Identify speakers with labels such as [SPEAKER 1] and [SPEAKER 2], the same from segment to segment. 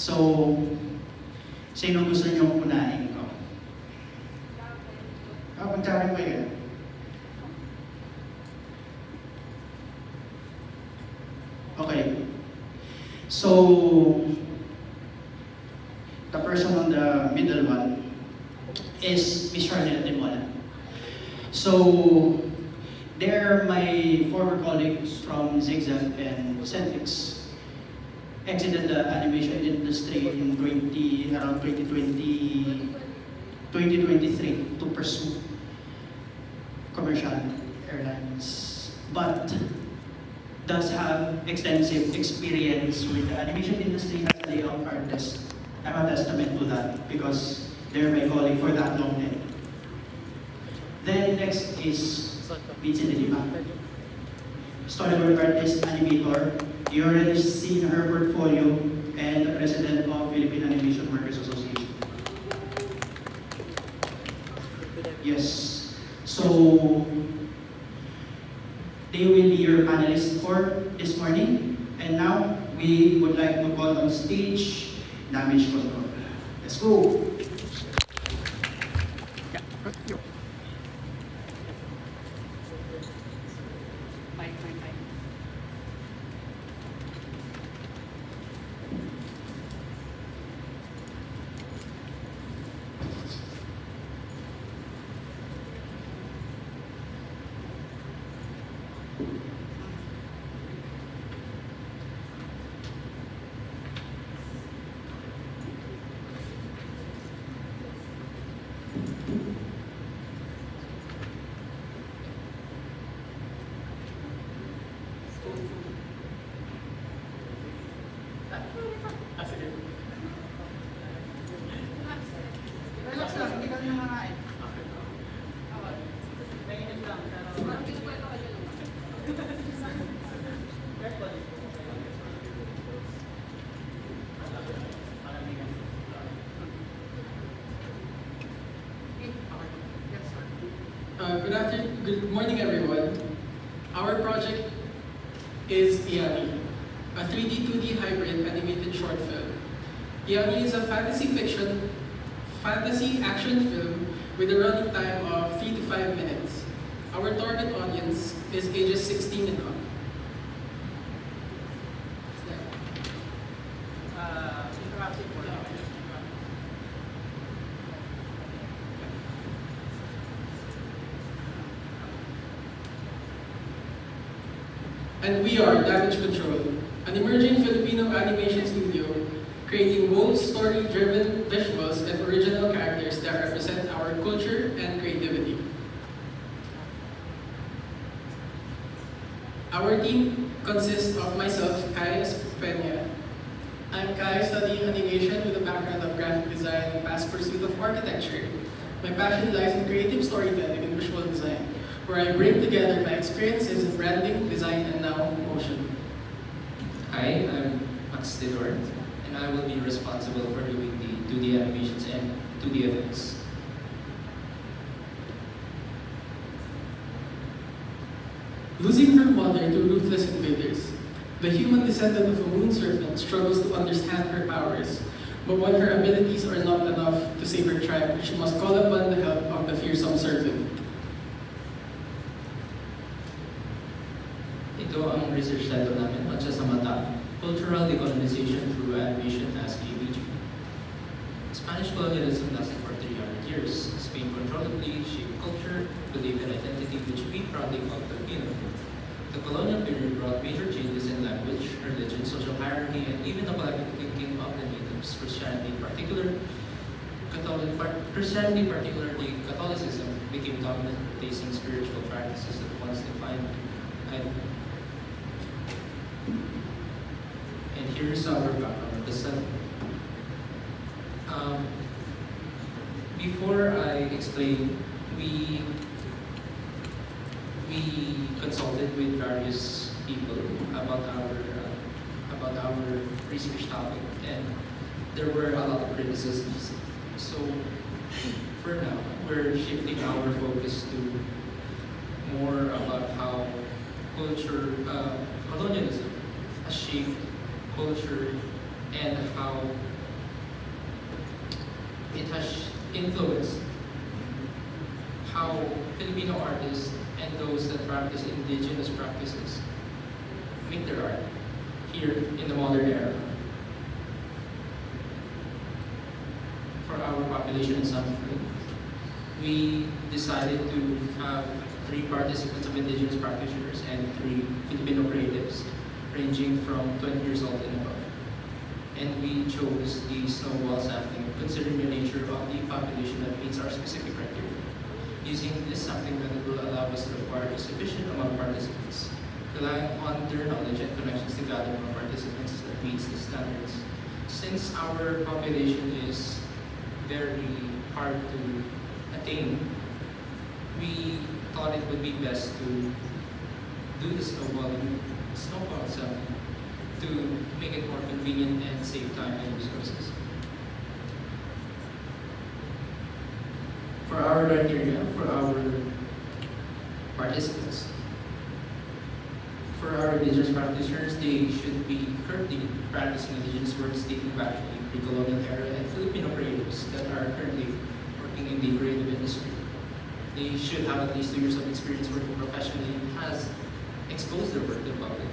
[SPEAKER 1] So, sino gusto nyo unahin ko? Mag-challenge ba yun? Okay. So, the person on the middle one is Miss Charlotte Demola. So, they're my former colleagues from Zigzag and Centix. Exited the animation industry in around 2020, 2023 to pursue commercial airlines. But does have extensive experience with the animation industry as a layout artist. I'm a testament to that because they're my colleague for that long time. Then next is Vincent de Lima. Storyboard artist, animator. You already seen her portfolio and president of Philippine Animation Workers Association. Yes. So, they will be your panelists for this morning. And now, we would like to call on stage Damage Control. Let's go! Relax lang, hindi kami nangangain. Mainit lang.
[SPEAKER 2] Good morning, everyone. Our project is Iani, a 3D 2D hybrid animated short film. Iani is a fantasy action film with a running time of 3 to 5 minutes. Our target audience is ages 16 and up. And we are Damage Control, an emerging Filipino animation studio creating bold story-driven visuals and original characters that represent our culture and creativity. Our team consists of myself, Kai Peña. I'm Kai, studying animation with a background of graphic design and past pursuit of architecture. My passion lies in creative storytelling and visual design, where I bring together my experiences in branding, design, and now motion.
[SPEAKER 3] Hi, I'm Max Tidor, and I will be responsible for doing the 2D animations and 2D effects.
[SPEAKER 2] Losing her mother to ruthless invaders, the human descendant of a moon serpent struggles to understand her powers. But when her abilities are not enough to save her tribe, she must call upon the help of the fearsome serpent.
[SPEAKER 3] Ito ang research title namin, Matcha sa Mata, Cultural Decolonization Through Animation as a Medium. Spanish colonialism lasted for 300 years. Spain controlledly shaped culture, belief, and identity which we proudly call Filipino. The colonial period brought major changes in language, religion, social hierarchy, and even the collective thinking of the natives. Christianity, particularly Catholicism, became dominant, replacing spiritual practices that once defined identity. And here's our background. Before I explain, we consulted with various people about our research topic, and there were a lot of criticisms. So for now, we're shifting our focus to more about how colonialism has shaped culture and how it has influenced how Filipino artists and those that practice indigenous practices make their art here in the modern era. For our population assembly, we decided to have 3 participants of indigenous practitioners and 3 Filipino creatives ranging from 20 years old and above. And we chose the snowball sampling considering the nature of the population that meets our specific criteria. Using this sampling method will allow us to acquire a sufficient amount of participants, relying on their knowledge and connections to gather more participants that meets the standards. Since our population is very hard to attain, we thought it would be best to do the snowball sampling to make it more convenient and save time and resources. For our criteria, for our participants, for our indigenous practitioners, they should be currently practicing indigenous works dating back to the pre-colonial era, and Filipino creatives that are currently working in the creative industry. They should have at least 2 years of experience working professionally and has exposed their work to the public.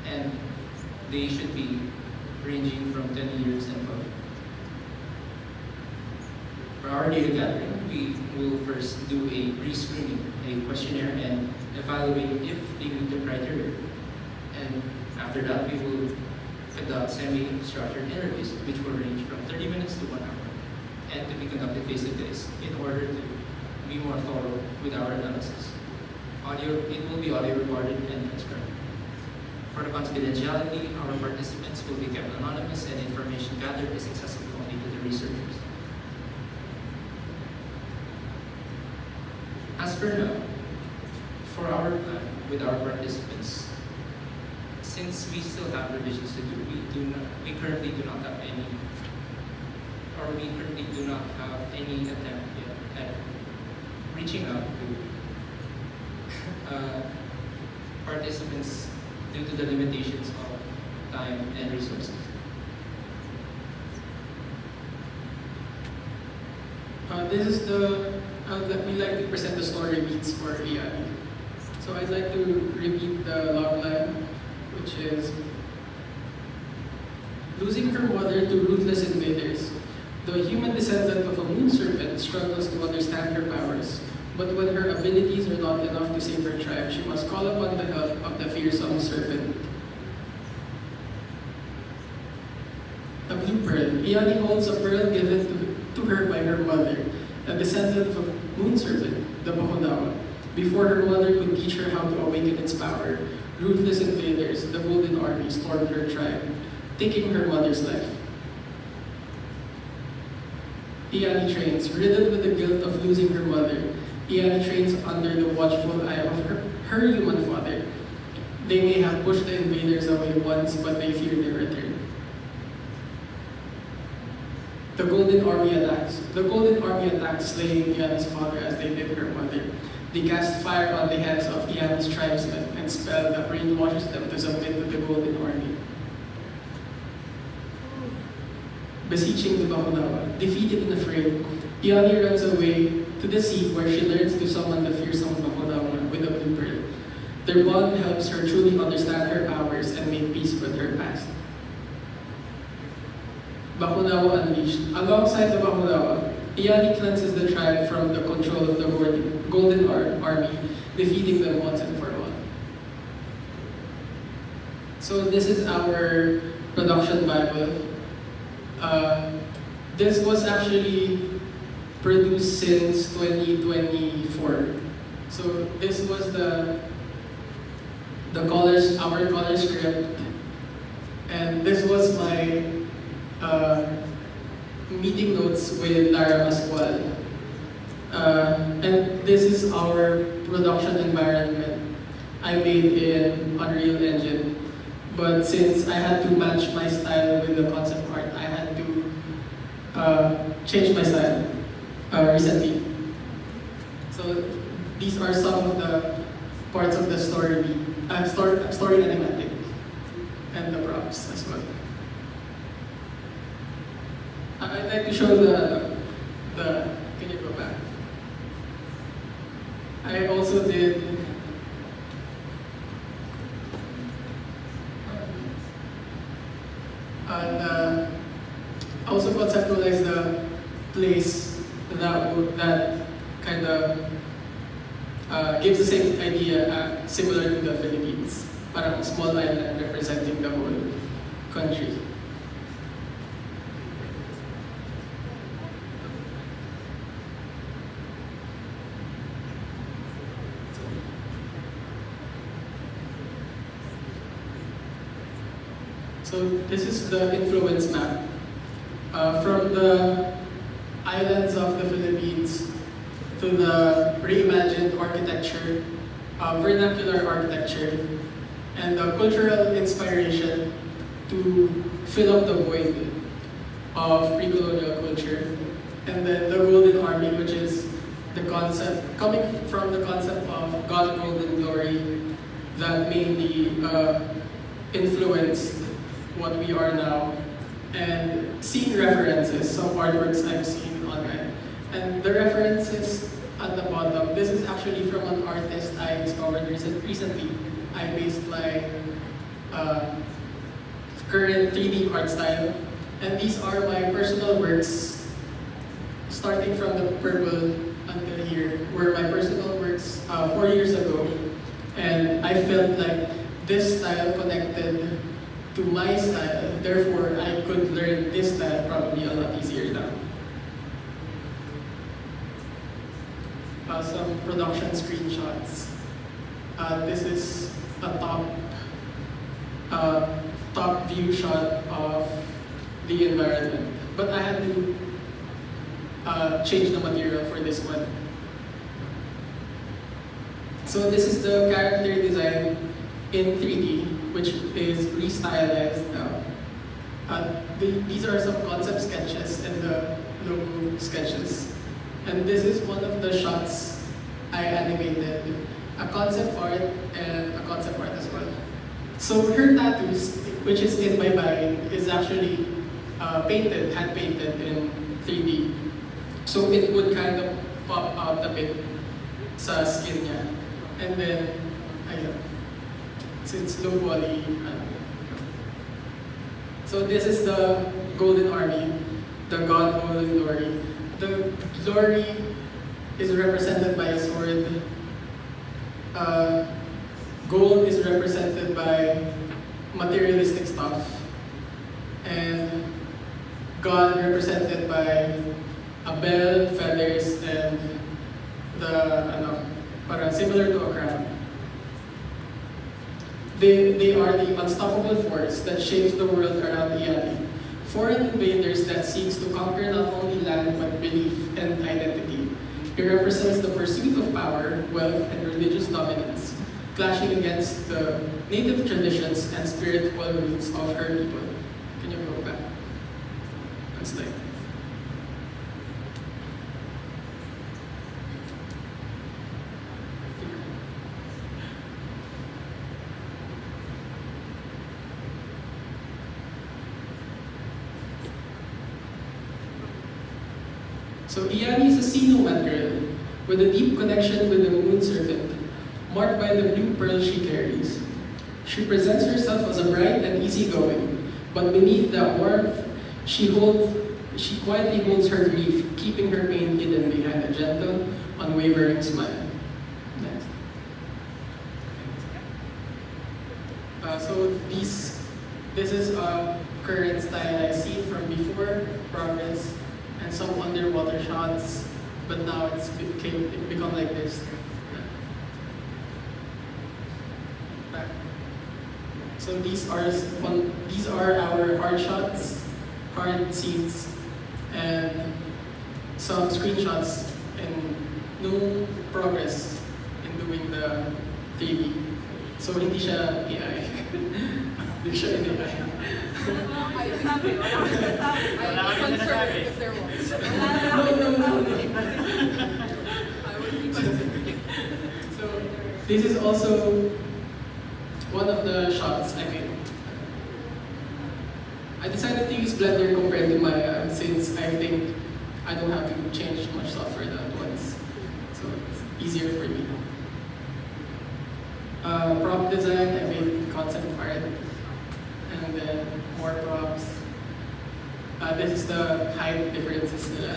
[SPEAKER 3] And they should be ranging from 10 years and above. For our data gathering, we will first do a pre-screening, a questionnaire, and evaluate if they meet the criteria. And after that, we will conduct semi-structured interviews, which will range from 30 minutes to 1 hour, and to be conducted face-to-face in order to be more thorough with our analysis. It will be audio recorded and transcribed. For the confidentiality, our participants will be kept anonymous and information gathered is accessible only to the researchers. As for now, for our plan with our participants, since we still have revisions to do, we currently do not have any attempt yet at reaching out to participants due to the limitations of time and resources.
[SPEAKER 2] This is we like to present the story beats for Ian. So I'd like to repeat the log line, which is losing her mother to ruthless invaders. The human descendant of a moon serpent struggles to understand her powers, but when her abilities are not enough to save her tribe, she must call upon the help of the fearsome serpent. A blue pearl. Iani holds a pearl given to her by her mother, a descendant of a moon serpent, the Bakunawa. Before her mother could teach her how to awaken its power, ruthless invaders, the Golden Army, stormed her tribe, taking her mother's life. Iani trains, riddled with the guilt of losing her mother. Iani trains under the watchful eye of her human father. They may have pushed the invaders away once, but they fear their return. The Golden Army attacks. The Golden Army attacked, slaying Iani's father as they did her mother. They cast fire on the heads of Iani's tribesmen and spell that brainwashes them to submit to the Golden Army. Beseeching the Bakunawa, defeated and afraid, Iani runs away to the sea where she learns to summon the fearsome Bakunawa with a blue pearl. Their bond helps her truly understand her powers and make peace with her past. Bakunawa Unleashed. Alongside the Bakunawa, Iani cleanses the tribe from the control of the Golden Army, defeating them once and for all. So this is our production Bible. This was actually produced since 2024. So this was our color script, and this was my meeting notes with Lara Pascual. And this is our production environment I made in Unreal Engine. But since I had to match my style with the concept art, I had to change my style recently. So these are some of the parts of the story animatic and the props as well. I'd like to show the, can you go back? I also did, I also conceptualized the place that kind of gives the same idea, similar to the Philippines. Parang small island representing the whole country. So this is the influence map. From the islands of the Philippines to the reimagined architecture, vernacular architecture, and the cultural inspiration to fill up the void of pre-colonial culture. And then the Golden Army, which is the concept, coming from the concept of God Golden Glory that mainly influenced what we are now, and scene references, some artworks I've seen online. And the references at the bottom, this is actually from an artist I discovered recently. I based like current 3D art style. And these are my personal works, starting from the purple until here, were my personal works 4 years ago. And I felt like this style connected to my style, therefore I could learn this style probably a lot easier now. Some production screenshots. This is a top view shot of the environment, but I had to change the material for this one. So this is the character design in 3D, which is restylized now. These are some concept sketches and the logo sketches. And this is one of the shots I animated, a concept art and a concept art as well. So her tattoos, which is in my bag, is actually painted, hand painted in 3D. So it would kind of pop out a bit sa skin niya. And then, ayun. So it's low poly. So this is the Golden Army, the God Golden Glory. The glory is represented by a sword. Gold is represented by materialistic stuff. And God represented by a bell, feathers, and the, parang similar to a crown. They are the unstoppable force that shapes the world around Iani. Foreign invaders that seeks to conquer not only land but belief and identity. It represents the pursuit of power, wealth, and religious dominance, clashing against the native traditions and spiritual roots of her people. Can you go back? One slide. So Iani is a sea-nomad girl with a deep connection with the moon serpent, marked by the blue pearl she carries. She presents herself as a bright and easygoing, but beneath that warmth, she quietly holds her grief, keeping her pain hidden behind a gentle, unwavering smile. Next. So this is a current style I see from before, progress, and some underwater shots, but now it become like this. Back. So these are our hard shots, hard scenes, and some screenshots, and no progress in doing the 3D. So hindi siya AI. Hindi siya AI. So this is also one of the shots I made. I decided to use Blender compared to Maya since I think I don't have to change much software that once. So it's easier for me. Prop design, I made concept art. And then more props. This is the height differences nila.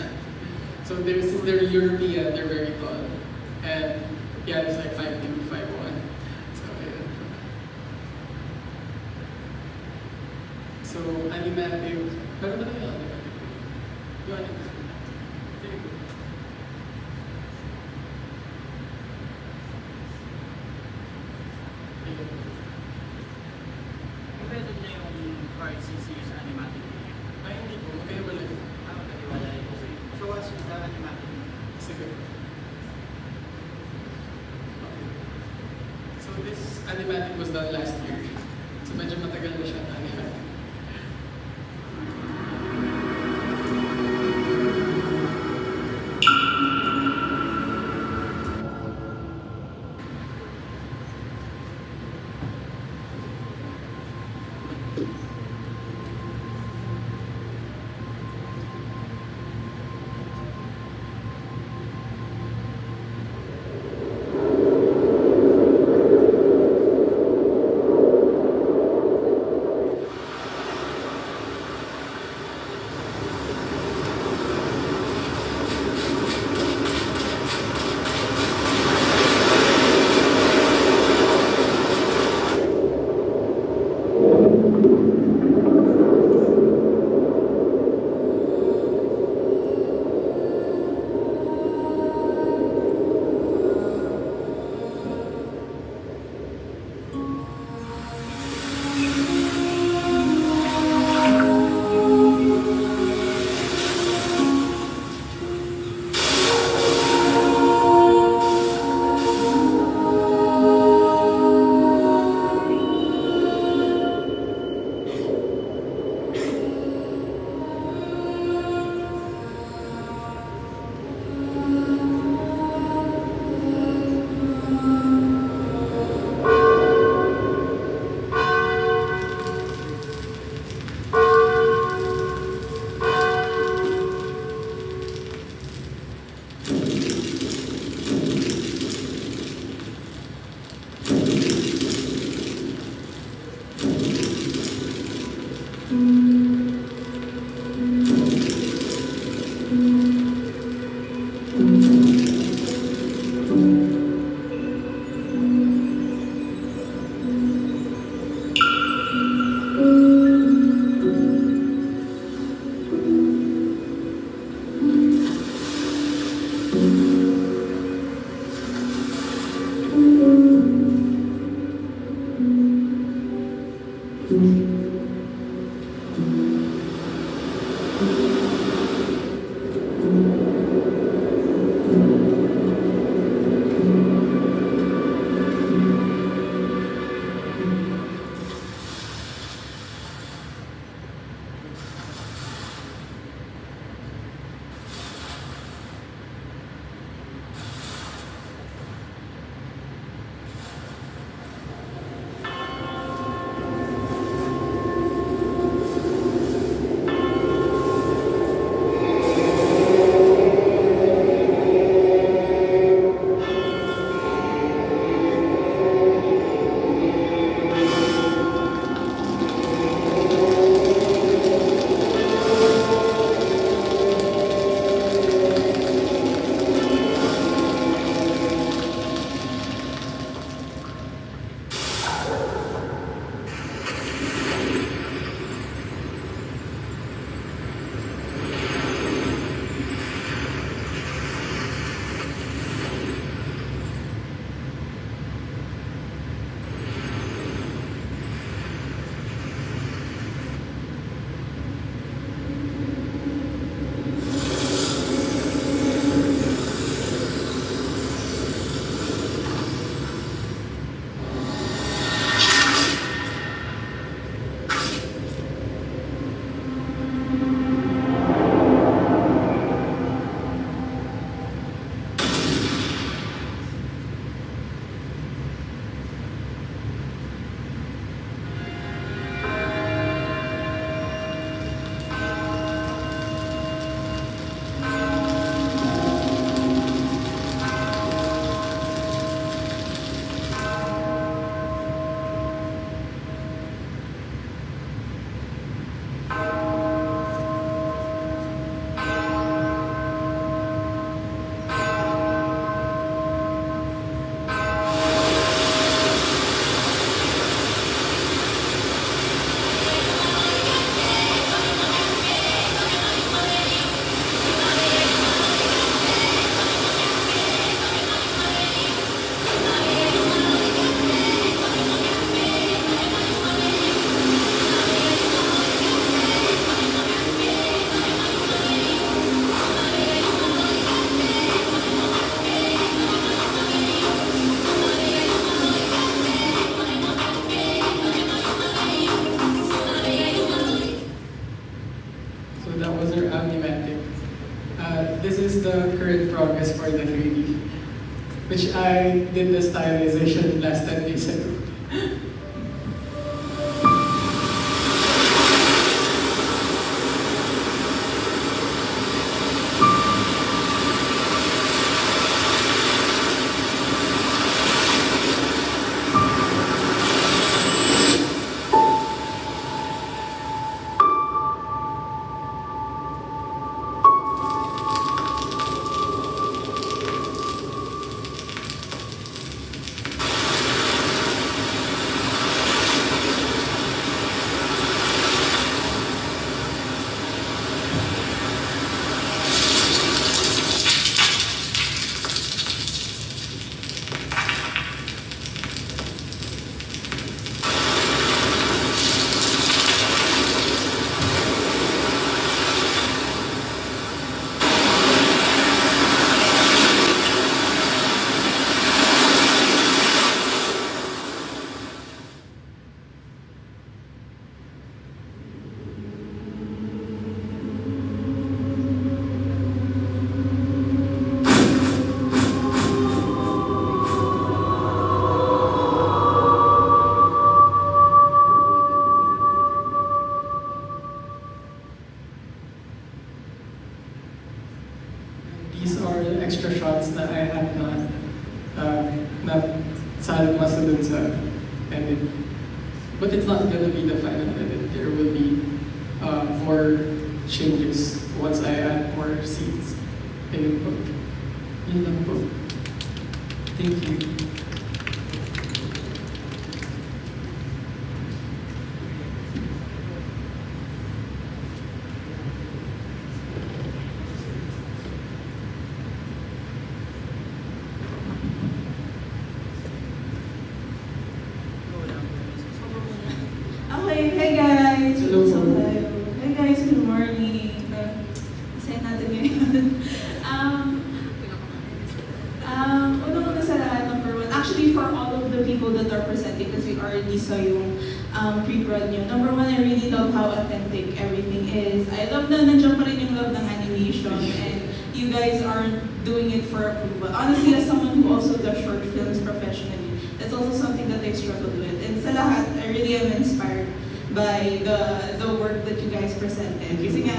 [SPEAKER 2] So since they're European, they're very tall. And yeah, it's like 5'2", 5'1". So yeah. So animatic. Meron ba tayo animatic? Yung animatic. There you go. Ayun.
[SPEAKER 4] Pwede na yung card CC sa animatic.
[SPEAKER 2] Ay, hindi po. Magkahiwalay.
[SPEAKER 4] Magkaliwalay. Okay. So what's the animatic?
[SPEAKER 2] Sige. So this animatic was done last year. So medyo matagal na siya na animatic. that was our animatic. This is the current progress for the 3D, which I did the stylization last 10 days ago. These are extra shots na I have not salang masa dun sa edit. But it's not gonna be the final edit. There will be more changes once I add more scenes. Ayun po. Yun lang po. Thank you.
[SPEAKER 5] Okay, hey guys!
[SPEAKER 2] Hello.
[SPEAKER 5] What's up tayo? Hey guys, good morning. Send natin ngayon. Una-una sa lahat, number one, actually for all of the people that are presenting, kasi already saw yung pre-prod nyo. Number one, I really love how authentic everything is. I love na nandiyan pa rin yung love ng animation and you guys aren't doing it for approval. Honestly, as someone who also does short films professionally, that's also something that I struggled with. And sa lahat, I really am inspired by the work that you guys presented. Kasi nga,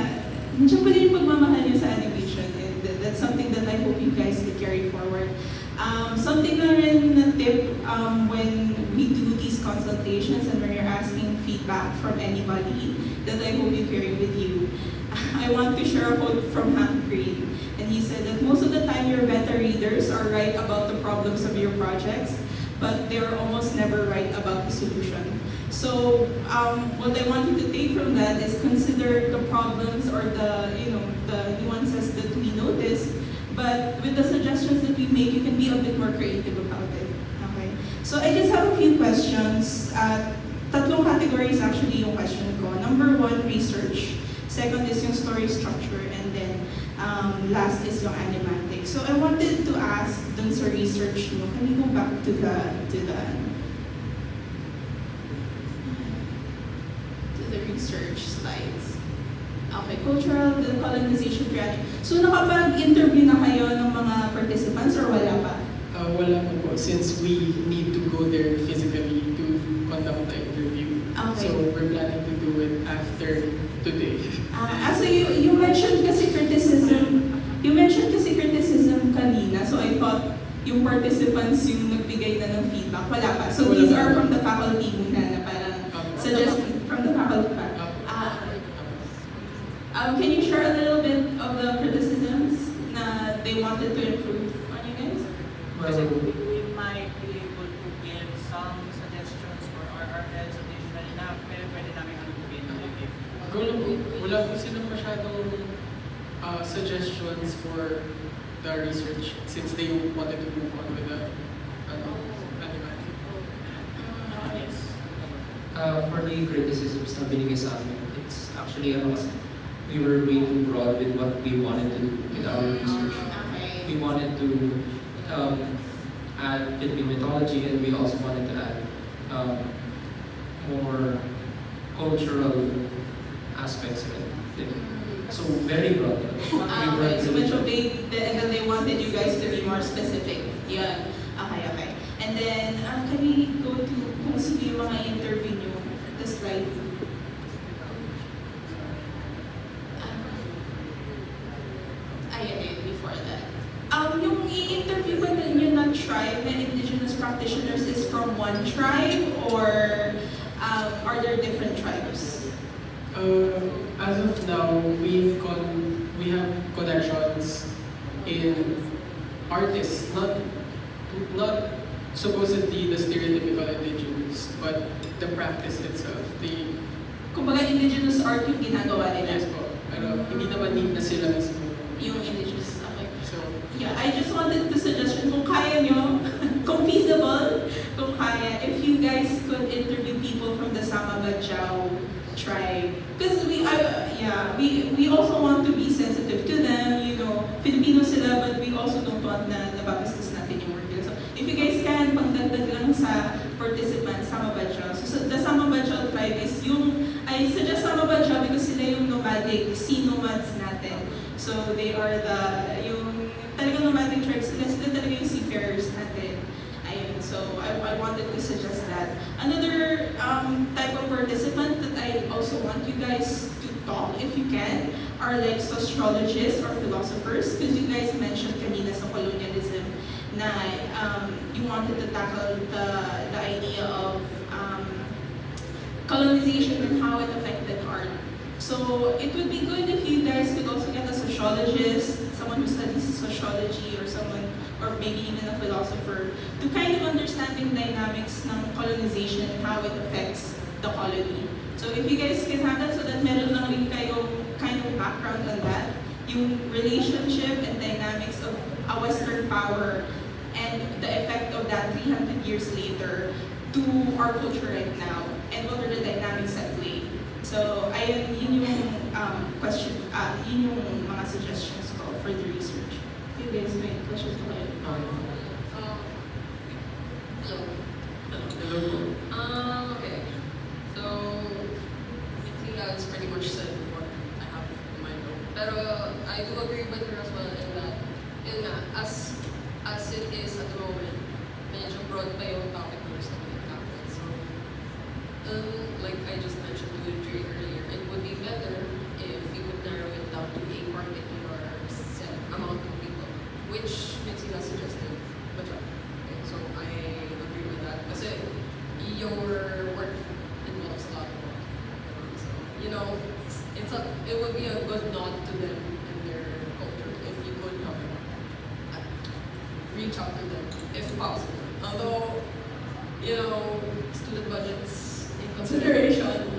[SPEAKER 5] nandiyan pa rin yung pagmamahal nyo sa animation and that's something that I hope you guys can carry forward. Something na rin na tip when we do these consultations and when you're asking feedback from anybody that I hope you carry with you. I want to share a quote from Hank Green. And he said that most of the time your beta readers are right about the problems of your projects, but they're almost never right about the solution. So what I want you to take from that is consider the problems or the nuances that we notice, but with the suggestions that we make, you can be a bit more creative about it. Okay. So I just have a few questions. Tatlong categories actually yung question ko. Number one, research. Second is yung story structure, and then last is yung animatic. So I wanted to ask dun sa research nyo, can you go back to the research slides? Okay, cultural colonization creative. So nakapag-interview na kayo ng mga participants or wala pa?
[SPEAKER 2] Wala po po, since we need to go there physically to conduct the interview.
[SPEAKER 5] Okay.
[SPEAKER 2] So we're planning to do it after today.
[SPEAKER 5] So you mentioned kasi criticism. You mentioned kasi criticism kanina. So I thought yung participants yung nagbigay na ng feedback. Wala pa. So these are from the faculty muna na parang suggest from the faculty pa. Can you share a little bit of the criticisms na they wanted to improve on you guys?
[SPEAKER 4] Kasi we might be able to give some suggestions for our heads additionally na pwede namin alugin.
[SPEAKER 2] Wala po silang masyadong suggestions for the research since they wanted to move on with the animatic.
[SPEAKER 4] Yes.
[SPEAKER 3] For the criticisms na binigay sa amin, it's actually we were way too broad with what we wanted to do with our research.
[SPEAKER 5] Okay.
[SPEAKER 3] We wanted to add Philippine mythology, and we also wanted to add more cultural aspects of it. So very broad.
[SPEAKER 5] Okay, so medyo vague, and then they wanted you guys to be more specific. Yun. Okay. And then, can we go to kung sino yung mga interview nyo? The slide. Ayun, before that. Yung i-interview ba ninyo na tribe na indigenous practitioners is from one tribe or are there different tribes?
[SPEAKER 2] As of now, we have connections in artists, not supposedly the stereotypical indigenous, but the practice itself.
[SPEAKER 5] Kumbaga indigenous art yung ginagawa nila.
[SPEAKER 2] Yes po, pero hindi naman need na sila mismo.
[SPEAKER 5] Yung indigenous, okay.
[SPEAKER 2] So,
[SPEAKER 5] Yeah, I just wanted to suggest kung kaya nyo, kung feasible, kung kaya, if you guys could interview people from the Sama Badjao tribe. Because we also want to be sensitive to them, you know, Filipino sila, but we also don't want na nababastos natin yung work nila. So, if you guys can, pagdagdag lang sa participants, Sama Badjao. So, the Sama Badjao tribe is I suggest Sama Badjao because sila yung nomadic, sea nomads natin. So, they are talagang nomadic tribes, sila talaga yung seafarers natin. Ayun, so I wanted to suggest that. Another type of participant that I also want you guys to talk, if you can, are like sociologists or philosophers, because you guys mentioned kanina sa colonialism na you wanted to tackle the idea of colonization and how it affected art. So it would be good if you guys could also get a sociologist, someone who studies sociology or maybe even a philosopher, to kind of understand the dynamics ng colonization and how it affects the colony. So if you guys can have that, so that meron lang rin kayo kind of background on that, yung relationship and dynamics of a Western power and the effect of that 300 years later to our culture right now, and what are the dynamics at play. So, yun yung question, yun yung mga suggestions ko for the research. You guys may questions ko kayo?
[SPEAKER 2] hello.
[SPEAKER 6] Okay. So, I think that's pretty much said what I have in mind. Pero I do agree with her as well in that, yun nga, as it is at the moment, medyo broad pa yung topic na gusto ko i-tackle. So, like I just mentioned to Dre earlier, it would be better if you could narrow it down to a particular set amount of people, which Mitsila suggested. But yeah, okay, so I agree with that. Kasi your work involves a lot of work. So, you know, it would be a good nod to them and their culture if you could reach out to them if possible. Although, you know, student budgets in consideration,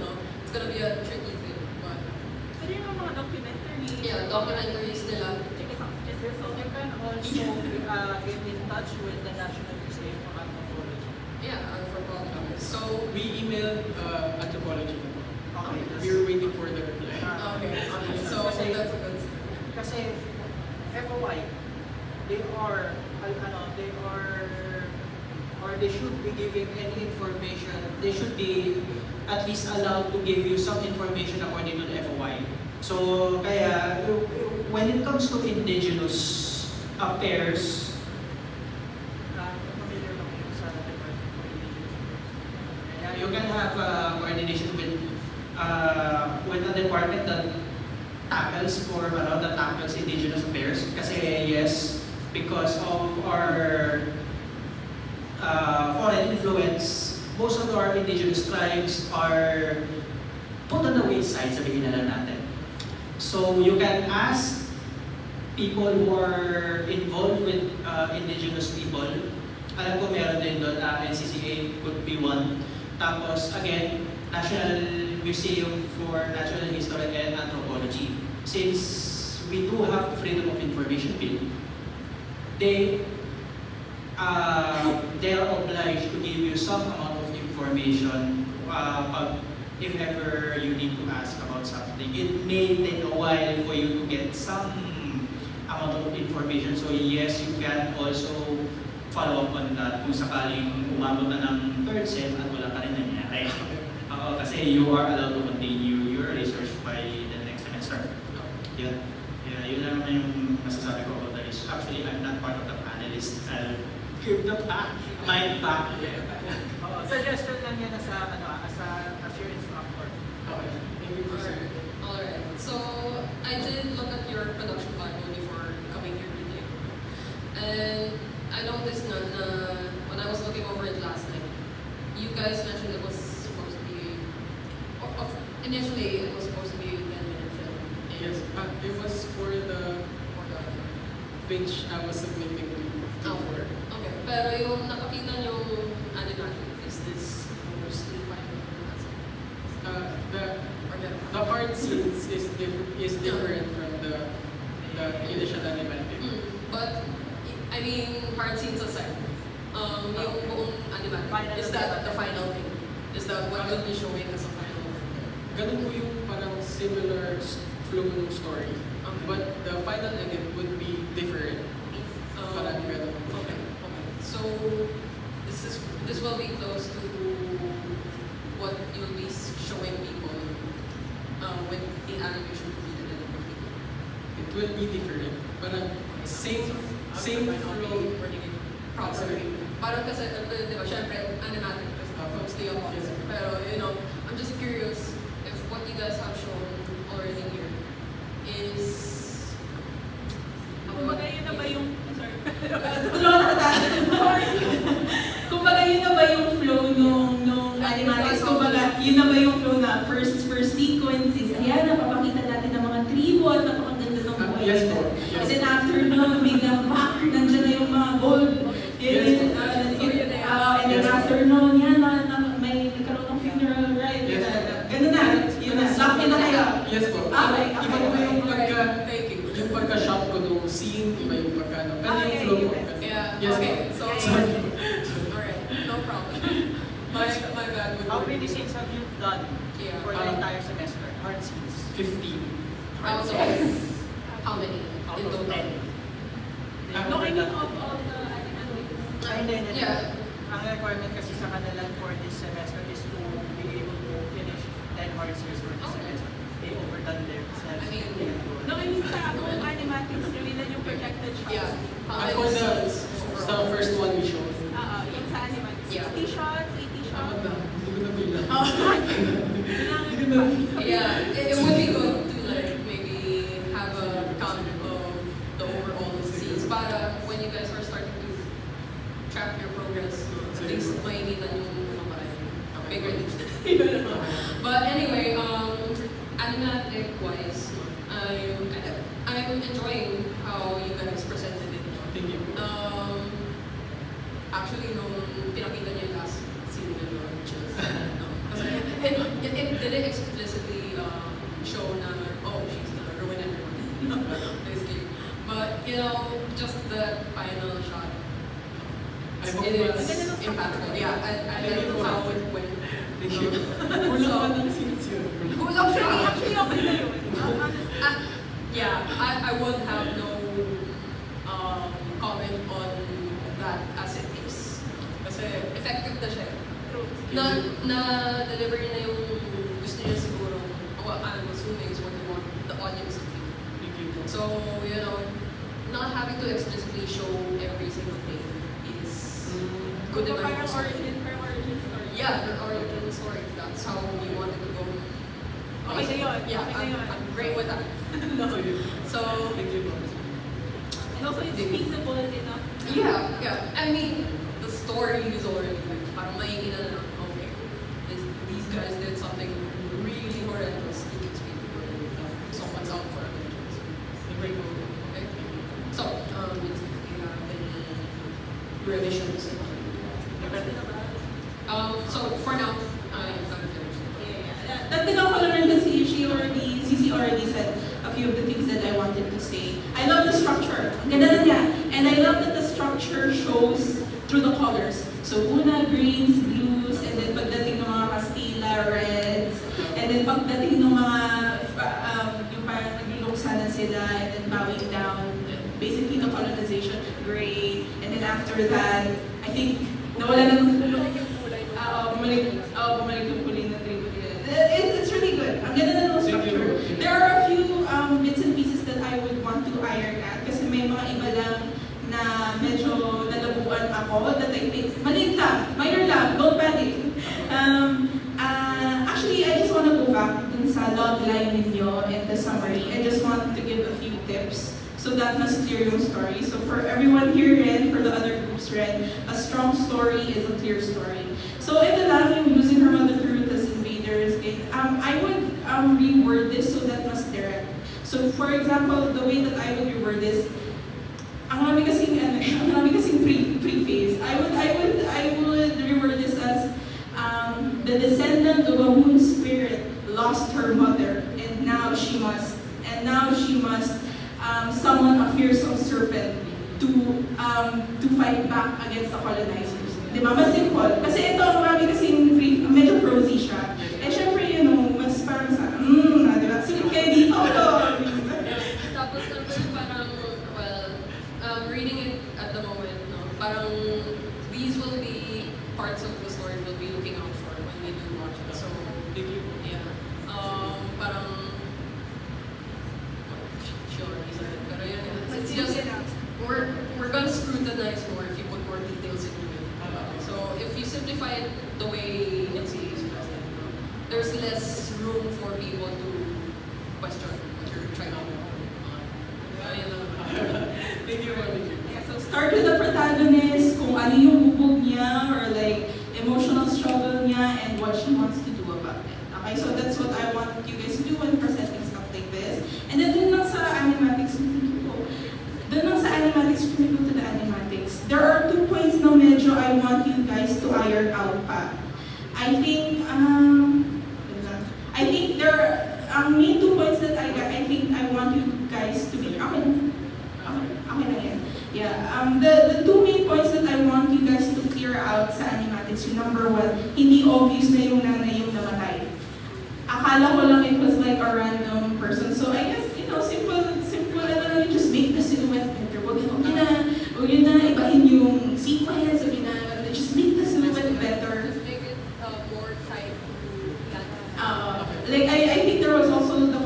[SPEAKER 6] it's gonna be a tricky thing. But
[SPEAKER 4] Pwede yung mga documentary.
[SPEAKER 6] yeah, documentaries nila.
[SPEAKER 4] So they can also get in touch with the National Museum of Anthropology.
[SPEAKER 6] Yeah, anthropology. So,
[SPEAKER 2] We emailed anthropology.
[SPEAKER 4] Okay,
[SPEAKER 2] We're waiting for the reply.
[SPEAKER 6] okay, so
[SPEAKER 4] Kasi-
[SPEAKER 6] that's a good.
[SPEAKER 4] Kasi FOI, they should be giving any information. They should be at least allowed to give you some information according to the FOI. So, kaya, when it comes to indigenous affairs, you can have coordination with a department that tackles indigenous affairs. Kasi yes, because of our foreign influence, most of our indigenous tribes are put on the wayside, sabihin na lang natin. So you can ask people who are involved with indigenous people. Alam ko meron din doon, NCCA could be one. Tapos again, National Museum for Natural History and Anthropology. Since we do have Freedom of Information Bill, they are obliged to give you some amount of information if ever you need to ask about something. It may take a while for you to get some amount of information. So yes, you can also follow up on that kung sakaling umabot na ng third sem at wala pa rin nangyari. Kasi you are allowed to continue your research by the next semester.
[SPEAKER 1] semester. Yun. Yeah, yun lang naman yung masasabi ko about that is actually I'm not part of the panelist. I'll give the my back.
[SPEAKER 4] Suggestion lang yan as your instructor.
[SPEAKER 2] Okay. Thank you, sir.
[SPEAKER 6] Alright, so I did look at your production Bible before coming here today. And I noticed na when I was looking over it last night, you guys mentioned it was supposed to be, initially it was supposed to be a 10-minute film. And
[SPEAKER 2] Yes, it was for the
[SPEAKER 6] for the
[SPEAKER 2] pitch I was submitting to
[SPEAKER 6] Oh,
[SPEAKER 2] for.
[SPEAKER 6] okay. Pero yung nakakita yung animatic, is this mostly final? Or
[SPEAKER 2] The art scenes is different from the initial animatic.
[SPEAKER 6] But, I mean, hard scenes aside, yung buong animatic,
[SPEAKER 4] Final
[SPEAKER 6] is that the final thing? Is that what you'll be showing as a final thing?
[SPEAKER 2] Ganun po yung parang similar flow ng story.
[SPEAKER 6] Okay.
[SPEAKER 2] But the final edit would be different. Parang ganun.
[SPEAKER 6] Okay. So, this will be close to what you'll be showing people with the animation completed in the computer.
[SPEAKER 2] It will be different. Parang same flow.
[SPEAKER 6] Properly. Parang kasi, di ba, syempre, animatic mostly a
[SPEAKER 2] Yes.
[SPEAKER 6] Pero, you know, I'm just curious if what you guys have shown already here is...
[SPEAKER 5] Kumbaga yun na ba yung, sorry, kumbaga yun na ba yung flow nung animatics? Kumbaga yun na ba yung flow na first sequence is, ayan, napapakita natin ng mga tribo at napakaganda ng buhay.
[SPEAKER 2] Yes po.
[SPEAKER 5] And then after nun, biglang back, nandiyan na yung mga gold.
[SPEAKER 2] Yes po.
[SPEAKER 5] And then after nun, yan, may nagkaroon ng funeral, right?
[SPEAKER 2] Yes.
[SPEAKER 5] Ganun na, yun na, lock in na kayo.
[SPEAKER 2] Yes po.
[SPEAKER 5] Okay,
[SPEAKER 2] Iba po yung pagka,
[SPEAKER 6] Thank you.
[SPEAKER 2] yung pagka-shot ko nung scene, iba yung pagka, pero yung
[SPEAKER 5] Okay,
[SPEAKER 2] flow po.
[SPEAKER 6] Yeah,
[SPEAKER 2] Yes
[SPEAKER 6] okay.
[SPEAKER 2] po.
[SPEAKER 6] So,
[SPEAKER 2] Sorry.
[SPEAKER 6] alright, no problem. My bad.
[SPEAKER 4] How many scenes have you done
[SPEAKER 6] Yeah.
[SPEAKER 4] for the entire semester? Hard scenes.
[SPEAKER 2] 15.
[SPEAKER 6] Out of how many?
[SPEAKER 4] Out
[SPEAKER 6] In
[SPEAKER 4] of
[SPEAKER 6] total?
[SPEAKER 4] 10.
[SPEAKER 5] No, I mean of all the animatics.
[SPEAKER 4] Hindi.
[SPEAKER 6] Yeah.
[SPEAKER 4] Ang requirement kasi sa kanila for this semester is to be able to finish 10 hard scenes for this
[SPEAKER 6] Okay.
[SPEAKER 4] semester. They overdone themselves.
[SPEAKER 6] I mean,
[SPEAKER 5] No, I mean sa buong animatics, yun na yung projected shots.
[SPEAKER 6] Yeah. How
[SPEAKER 2] Ah,
[SPEAKER 6] many
[SPEAKER 2] for
[SPEAKER 6] scenes
[SPEAKER 2] the
[SPEAKER 6] overall?
[SPEAKER 2] first one we showed.
[SPEAKER 5] Yung sa animatics.
[SPEAKER 6] Yeah.
[SPEAKER 5] 60 shots, 80
[SPEAKER 2] Tama
[SPEAKER 5] shots.
[SPEAKER 2] na, hindi ko na bilang.
[SPEAKER 6] Oh.
[SPEAKER 2] Hindi ko na.
[SPEAKER 6] Yeah, it would be good to like maybe have a count of the overall scenes para when you guys are starting to track your progress, at least makikita nyo yung mga bigger things. But anyway, animatic wise, I'm enjoying how you guys presented it.
[SPEAKER 2] Thank you.
[SPEAKER 6] Actually, nung pinakita niyo yung last scene na yun, which is, kasi it didn't explicitly show na, oh, she's gonna ruin everyone, basically. But, you know, just the final shot,
[SPEAKER 2] I hope
[SPEAKER 6] it
[SPEAKER 2] mas-
[SPEAKER 6] is impactful. Yeah, I like how it went.
[SPEAKER 2] Thank you. Kulang ka ng scenes yun.
[SPEAKER 6] Kulang siya.
[SPEAKER 5] Actually, okay na yun.
[SPEAKER 6] Yeah, I would have no comment on that as it is. Kasi effective na siya. Na-deliver na yung gusto niya siguro. What I'm assuming is what you want the audience to feel.
[SPEAKER 2] Thank you.
[SPEAKER 6] So, you know, not having to explicitly show every single thing is good
[SPEAKER 5] Kung
[SPEAKER 6] enough.
[SPEAKER 5] parang origin story.
[SPEAKER 6] Yeah, the origin story. That's how we wanted to go.
[SPEAKER 5] Okay na yun.
[SPEAKER 6] Yeah,
[SPEAKER 5] Okay na yun.
[SPEAKER 6] I'm great with that. So,
[SPEAKER 2] Thank you.
[SPEAKER 5] And also it's feasible enough.
[SPEAKER 6] yeah. I mean, the story is already like, parang makikita na, okay, these guys did something really horrendous to these people and someone's out for vengeance. Okay? So, do you have any revisions? So, for now, I'm finished.
[SPEAKER 5] Dagdagan ko lang rin kasi CC already said a few of the things that I wanted to say. I love the structure. Ang ganda na niya. And I love that the structure shows through the colors. So una, greens, blues, and then pagdating ng mga Castilla, reds, and then pagdating ng mga, yung parang nagluluksanan sila, and then bowing down, basically the colonization, gray, and then after that, I think, nawala na ng bumalik yung kulay ng tribo nila. It's really good. Ang ganda na ng structure. There are a few summary, I just want to give a few tips so that mas clear yung story. So for everyone here and for the other groups rin, a strong story is a clear story. So ito lang yung losing her mother to ruthless invaders. I would reword this so that mas direct. So for example, the way that I would reword this, ang marami kasing preface. I would reword this as the descendant of a moon spirit lost her mother, and now she must summon a fearsome serpent to fight back against the colonizers. Di ba? Mas simple. Kasi ito, marami kasing medyo prosy siya. Eh, syempre, mas parang di ba? Sige kayo dito.
[SPEAKER 6] Tapos naman parang, well, reading it at the moment, no, parang these will be parts of the story we'll be looking out for when we do watch it. So, yeah. Parang, sure, pero yun, it's just, we're gonna scrutinize more if you put more details into it. So, if you simplify it the way Nancy expressed it, there's less room for people to question what you're trying to do.
[SPEAKER 2] Thank you, thank you.
[SPEAKER 5] Yeah, so start with the protagonist, kung ano yung bubog niya, or like, emotional struggle niya, and what she wants to do about it. Okay, so that's what I want you guys to do when presenting stuff like this. And then dun lang sa animatics, when we go to the animatics, there are 2 points na medyo I want you guys to iron out pa. I think there are main 2 points that I think I want you guys to be, okay na yan. Yeah, the 2 main points that I want you guys to clear out sa animatics, yung number 1, hindi obvious na yung nanay yung namatay. Akala ko lang it was like a random person. So I guess, simple na lang, just make the silhouette better. Huwag yun na ibahin yung sequence, just make the silhouette better.
[SPEAKER 6] Just make it more tight to that.
[SPEAKER 5] Like I think there was also the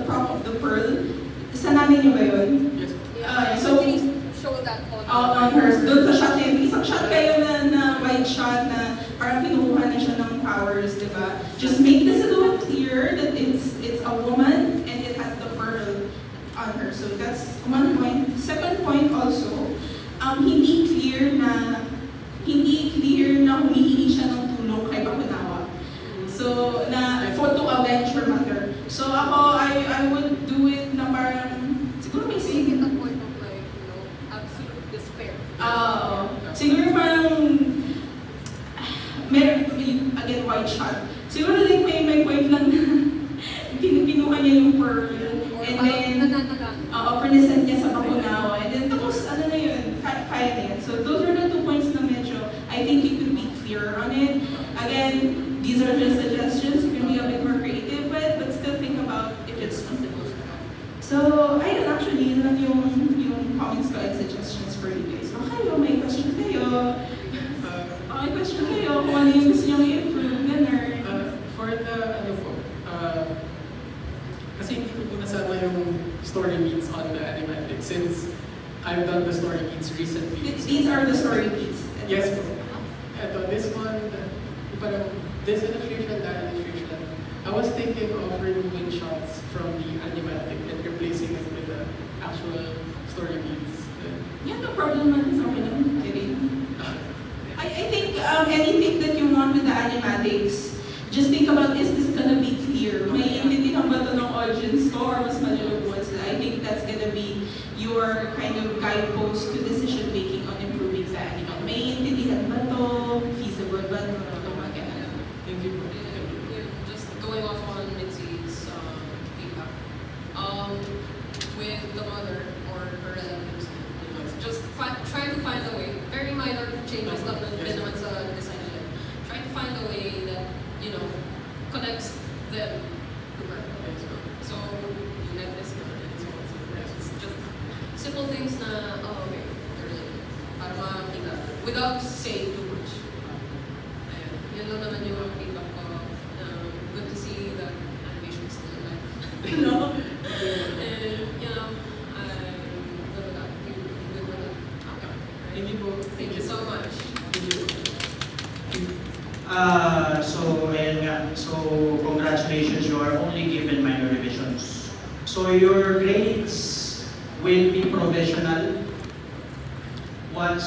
[SPEAKER 5] prop of the pearl. Sa nanay niyo ba yun?
[SPEAKER 2] Yes.
[SPEAKER 5] So
[SPEAKER 6] Please show that
[SPEAKER 5] on her. Doon sa shot yun. Isang shot kayo na wide shot na parang kinukuha na siya ng powers, di ba? Just make the silhouette clear that it's a woman and it has the pearl on her. So that's 1 point. Second point also, hindi clear na humihingi siya ng tulong kay Bakunawa. So, to avenge her mother. So ako, I would do it na parang, siguro may
[SPEAKER 6] Make
[SPEAKER 5] sige.
[SPEAKER 6] it a point of like, absolute despair.
[SPEAKER 5] Siguro parang, again, wide shot. Siguro like may point lang na kinuha niya yung pearl.
[SPEAKER 6] Or
[SPEAKER 5] And
[SPEAKER 6] parang
[SPEAKER 5] then,
[SPEAKER 6] nananaga.
[SPEAKER 5] present niya sa Bakunawa. And then, tapos, ano na yun, kaya na yan. So, those are the 2 points na medyo, I think you could be clearer on it. Again, these are just suggestions. You can be a bit more creative with, but still think about if it's feasible. So, ayun, actually, yun lang yung comments ko and suggestions for you guys. May question kayo. May question kayo kung ano yung gusto nyo i-improve, ganun.
[SPEAKER 2] For the, kasi hindi ko po nasama yung story beats on the animatic since I've done the story beats recently.
[SPEAKER 5] These are the story beats.
[SPEAKER 2] Yes po. Ito, this one, parang this illustration, that illustration, I was thinking of removing shots from the animatic and replacing it with the actual story beats.
[SPEAKER 5] Yeah, no problem man. It's okay lang. Kidding. I think anything that you want with the animatics, just think about, is this gonna be clear? May intindihan ba ito ng audience ko or mas malulubuan sila? I think that's gonna be your kind of guidepost to decision making on improving the anime. May intindihan ba ito? Feasible ba ito?
[SPEAKER 2] Thank you.
[SPEAKER 6] Just going off on Mitzi's feedback. With the mother or her relatives, just try to find a way. Very minor changes lang din naman sa design nila. Try to find a way that, connects them to her. So, you get this girl and so on. So it's just simple things na, okay, they're related. Para makakita. Without saying too much. Ayun. Yun lang naman yung feedback ko. Good to see that animation is still alive. And, I'm good with that. You good with that? Okay.
[SPEAKER 2] Thank you po.
[SPEAKER 6] Thank you so much.
[SPEAKER 2] Thank you.
[SPEAKER 1] So, ayun nga. So, congratulations, you are only given minor revision
[SPEAKER 4] So your grades will be provisional once